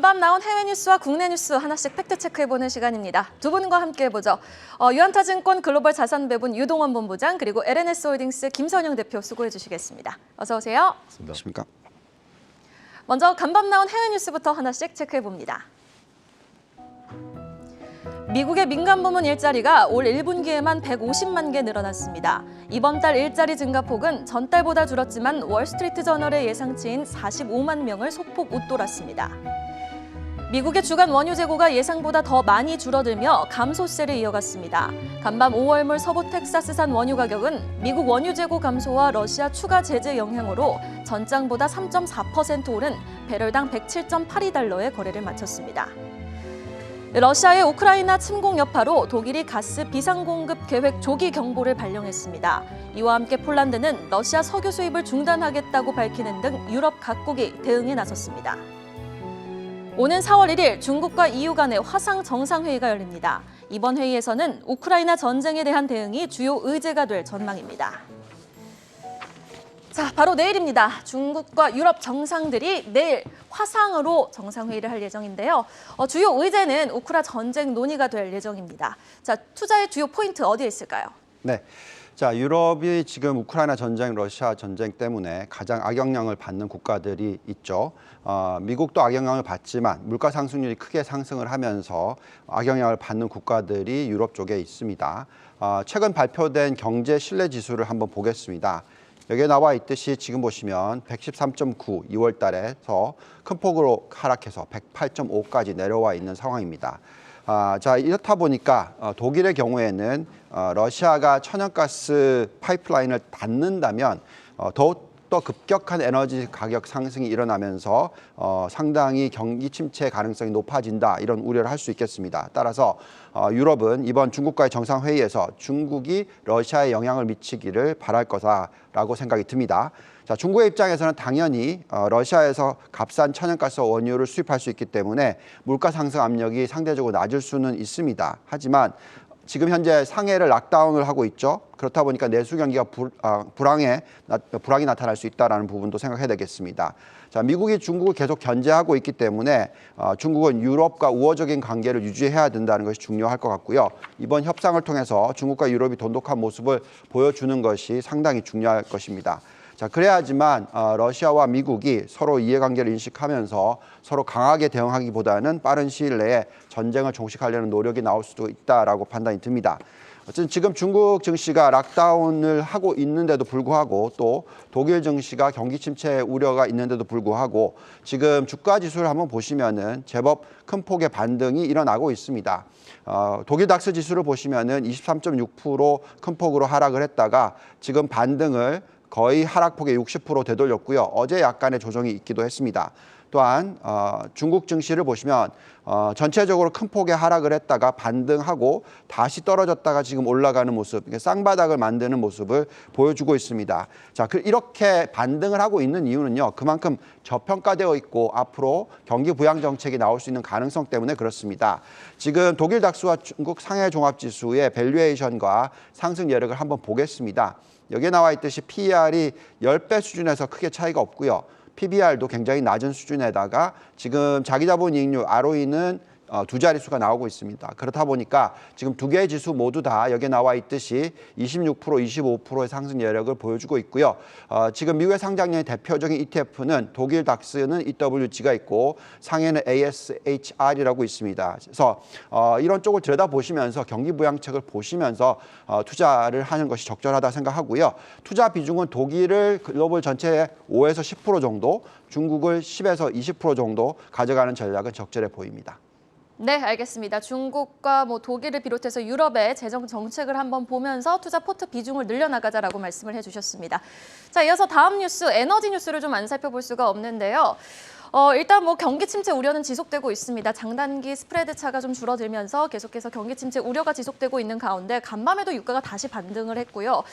간밤 나온 해외 뉴스와 국내 뉴스 하나씩 팩트 체크해보는 시간입니다. 두 분과 함께 해보죠. 유한타증권 글로벌 자산배분 유동원 본부장 그리고 LNS홀딩스 김선영 대표 수고해 주시겠습니다. 어서 오세요. 안녕하십니까. 먼저 간밤 나온 해외 뉴스부터 하나씩 체크해봅니다. 미국의 민간 부문 일자리가 올 1분기에만 150만 개 늘어났습니다. 이번 달 일자리 증가폭은 전달보다 줄었지만 월스트리트 저널의 예상치인 45만 명을 소폭 웃돌았습니다. 미국의 주간 원유 재고가 예상보다 더 많이 줄어들며 감소세를 이어갔습니다. 간밤 5월물 서부 텍사스산 원유 가격은 미국 원유 재고 감소와 러시아 추가 제재 영향으로 전장보다 3.4% 오른 배럴당 107.82달러에 거래를 마쳤습니다. 러시아의 우크라이나 침공 여파로 독일이 가스 비상공급 계획 조기 경보를 발령했습니다. 이와 함께 폴란드는 러시아 석유 수입을 중단하겠다고 밝히는 등 유럽 각국이 대응에 나섰습니다. 오는 4월 1일 중국과 EU 간의 화상 정상회의가 열립니다. 이번 회의에서는 우크라이나 전쟁에 대한 대응이 주요 의제가 될 전망입니다. 자, 바로 내일입니다. 중국과 유럽 정상들이 내일 화상으로 정상회의를 할 예정인데요. 주요 의제는 우크라 전쟁 논의가 될 예정입니다. 자, 투자의 주요 포인트 어디에 있을까요? 네. 자, 유럽이 지금 우크라이나 전쟁, 러시아 전쟁 때문에 가장 악영향을 받는 국가들이 있죠. 미국도 악영향을 받지만 물가 상승률이 크게 상승을 하면서 악영향을 받는 국가들이 유럽 쪽에 있습니다. 최근 발표된 경제 신뢰 지수를 한번 보겠습니다. 여기에 나와 있듯이 지금 보시면 113.9 2월 달에서 큰 폭으로 하락해서 108.5까지 내려와 있는 상황입니다. 자, 이렇다 보니까 독일의 경우에는 러시아가 천연가스 파이프라인을 닫는다면 더욱 더 급격한 에너지 가격 상승이 일어나면서 상당히 경기 침체 가능성이 높아진다 이런 우려를 할 수 있겠습니다. 따라서 유럽은 이번 중국과의 정상회의에서 중국이 러시아에 영향을 미치기를 바랄 거다라고 생각이 듭니다. 자, 중국의 입장에서는 당연히 러시아에서 값싼 천연가스 원유를 수입할 수 있기 때문에 물가 상승 압력이 상대적으로 낮을 수는 있습니다. 하지만 지금 현재 상해를 락다운을 하고 있죠. 그렇다 보니까 내수 경기가 불황이 나타날 수 있다는 부분도 생각해야 되겠습니다. 자, 미국이 중국을 계속 견제하고 있기 때문에 중국은 유럽과 우호적인 관계를 유지해야 된다는 것이 중요할 것 같고요. 이번 협상을 통해서 중국과 유럽이 돈독한 모습을 보여주는 것이 상당히 중요할 것입니다. 자, 그래야지만 러시아와 미국이 서로 이해관계를 인식하면서 서로 강하게 대응하기보다는 빠른 시일 내에 전쟁을 종식하려는 노력이 나올 수도 있다라고 판단이 듭니다. 어쨌든 지금 중국 증시가 락다운을 하고 있는데도 불구하고 또 독일 증시가 경기 침체 우려가 있는데도 불구하고 지금 주가 지수를 한번 보시면은 제법 큰 폭의 반등이 일어나고 있습니다. 독일 닥스 지수를 보시면은 23.6% 큰 폭으로 하락을 했다가 지금 반등을 거의 하락폭의 60% 되돌렸고요. 어제 약간의 조정이 있기도 했습니다. 또한 중국 증시를 보시면 전체적으로 큰 폭의 하락을 했다가 반등하고 다시 떨어졌다가 지금 올라가는 모습, 쌍바닥을 만드는 모습을 보여주고 있습니다. 자, 이렇게 반등을 하고 있는 이유는요. 그만큼 저평가되어 있고 앞으로 경기 부양 정책이 나올 수 있는 가능성 때문에 그렇습니다. 지금 독일 닥스와 중국 상해 종합지수의 밸류에이션과 상승 여력을 한번 보겠습니다. 여기에 나와 있듯이 PER이 10배 수준에서 크게 차이가 없고요. PBR도 굉장히 낮은 수준에다가 지금 자기자본이익률 ROE는 두 자릿수가 나오고 있습니다. 그렇다 보니까 지금 두 개의 지수 모두 다 여기에 나와 있듯이 26%, 25%의 상승 여력을 보여주고 있고요. 지금 미국의 상장량의 대표적인 ETF는 독일 닥스는 EWG가 있고 상해는 ASHR이라고 있습니다. 그래서 이런 쪽을 들여다보시면서 경기 부양책을 보시면서 투자를 하는 것이 적절하다 생각하고요. 투자 비중은 독일을 글로벌 전체의 5에서 10% 정도, 중국을 10에서 20% 정도 가져가는 전략은 적절해 보입니다. 네, 알겠습니다. 중국과 독일을 비롯해서 유럽의 재정 정책을 한번 보면서 투자 포트 비중을 늘려나가자라고 말씀을 해주셨습니다. 자, 이어서 다음 뉴스, 에너지 뉴스를 좀 안 살펴볼 수가 없는데요. 일단 경기 침체 우려는 지속되고 있습니다. 장단기 스프레드 차가 좀 줄어들면서 계속해서 경기 침체 우려가 지속되고 있는 가운데 간밤에도 유가가 다시 반등을 했고요.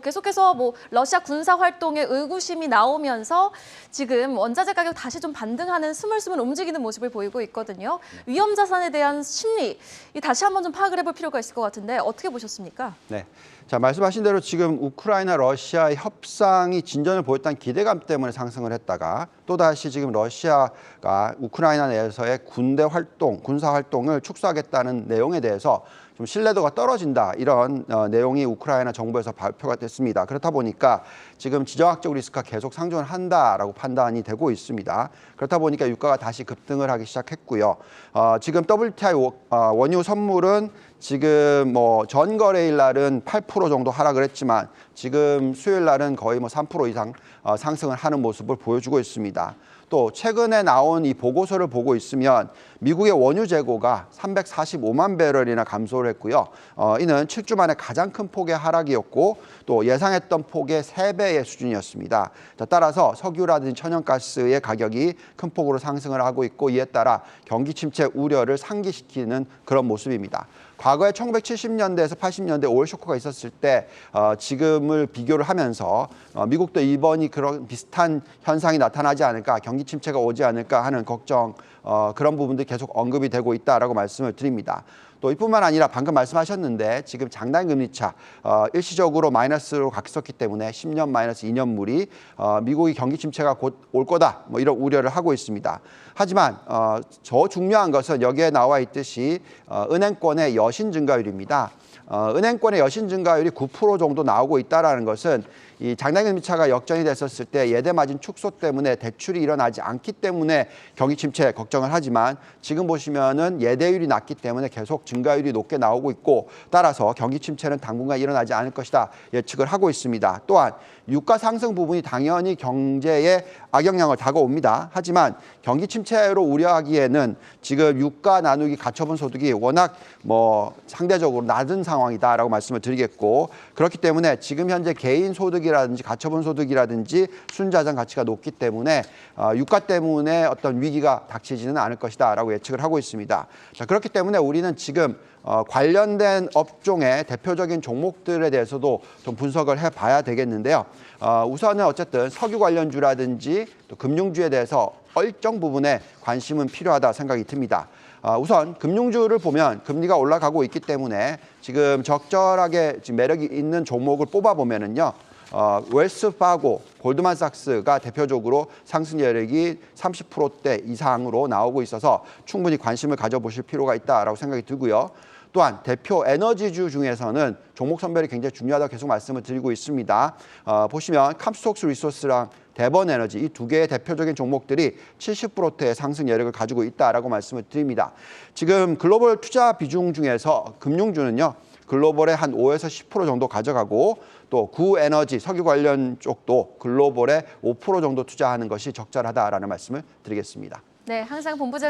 계속해서 러시아 군사 활동에 의구심이 나오면서 지금 원자재 가격 다시 좀 반등하는 스물스물 움직이는 모습을 보이고 있거든요. 위험 자산에 대한 심리 다시 한번 좀 파악을 해볼 필요가 있을 것 같은데 어떻게 보셨습니까? 네. 자, 말씀하신 대로 지금 우크라이나 러시아의 협상이 진전을 보였다는 기대감 때문에 상승을 했다가 또다시 지금 러시아 러시아가 우크라이나 내에서의 군사 활동을 축소하겠다는 내용에 대해서 좀 신뢰도가 떨어진다, 이런 내용이 우크라이나 정부에서 발표가 됐습니다. 그렇다 보니까 지금 지정학적 리스크가 계속 상존을 한다라고 판단이 되고 있습니다. 그렇다 보니까 유가가 다시 급등을 하기 시작했고요. 지금 WTI 원유 선물은 지금 뭐 전 거래일 날은 8% 정도 하락을 했지만 지금 수요일 날은 거의 뭐 3% 이상 상승을 하는 모습을 보여주고 있습니다. 또 최근에 나온 이 보고서를 보고 있으면 미국의 원유 재고가 345만 배럴이나 감소를 했고요. 이는 7주 만에 가장 큰 폭의 하락이었고 또 예상했던 폭의 3배의 수준이었습니다. 따라서 석유라든지 천연가스의 가격이 큰 폭으로 상승을 하고 있고, 이에 따라 경기 침체 우려를 상기시키는 그런 모습입니다. 과거에 1970년대에서 80년대 오일 쇼크가 있었을 때 지금을 비교를 하면서 미국도 이번이 그런 비슷한 현상이 나타나지 않을까, 경기 침체가 오지 않을까 하는 걱정, 그런 부분들이 계속 언급이 되고 있다라고 말씀을 드립니다. 또 이뿐만 아니라 방금 말씀하셨는데 지금 장단 금리차 일시적으로 마이너스로 갔었기 때문에 10년 마이너스 2년물이 미국이 경기 침체가 곧 올 거다, 뭐 이런 우려를 하고 있습니다. 하지만 더 중요한 것은 여기에 나와 있듯이 은행권의 여신 증가율입니다. 은행권의 여신 증가율이 9% 정도 나오고 있다는 것은 이 장단금리차가 역전이 됐었을 때 예대 마진 축소 때문에 대출이 일어나지 않기 때문에 경기 침체 걱정을 하지만, 지금 보시면은 예대율이 낮기 때문에 계속 증가율이 높게 나오고 있고, 따라서 경기 침체는 당분간 일어나지 않을 것이다 예측을 하고 있습니다. 또한 유가 상승 부분이 당연히 경제에 악영향을 다가옵니다. 하지만 경기 침체로 우려하기에는 지금 유가 나누기 가처분 소득이 워낙 상대적으로 낮은 상황이다라고 말씀을 드리겠고, 그렇기 때문에 지금 현재 개인 소득이라든지 가처분 소득이라든지 순자산 가치가 높기 때문에 유가 때문에 어떤 위기가 닥치지는 않을 것이다라고 예측을 하고 있습니다. 자, 그렇기 때문에 우리는 지금 관련된 업종의 대표적인 종목들에 대해서도 좀 분석을 해봐야 되겠는데요. 우선은 어쨌든 석유 관련주라든지 또 금융주에 대해서 일정 부분에 관심은 필요하다 생각이 듭니다. 우선 금융주를 보면 금리가 올라가고 있기 때문에 지금 적절하게 지금 매력이 있는 종목을 뽑아보면은요. 웰스파고, 골드만삭스가 대표적으로 상승 여력이 30%대 이상으로 나오고 있어서 충분히 관심을 가져보실 필요가 있다라고 생각이 들고요. 또한 대표 에너지주 중에서는 종목 선별이 굉장히 중요하다고 계속 말씀을 드리고 있습니다. 보시면 캄스톡스 리소스랑 대번 에너지, 이 두 개의 대표적인 종목들이 70%대의 상승 여력을 가지고 있다라고 말씀을 드립니다. 지금 글로벌 투자 비중 중에서 금융주는요, 글로벌의 한 5에서 10% 정도 가져가고, 또 구에너지, 석유 관련 쪽도 글로벌의 5% 정도 투자하는 것이 적절하다라는 말씀을 드리겠습니다. 네, 항상 본부장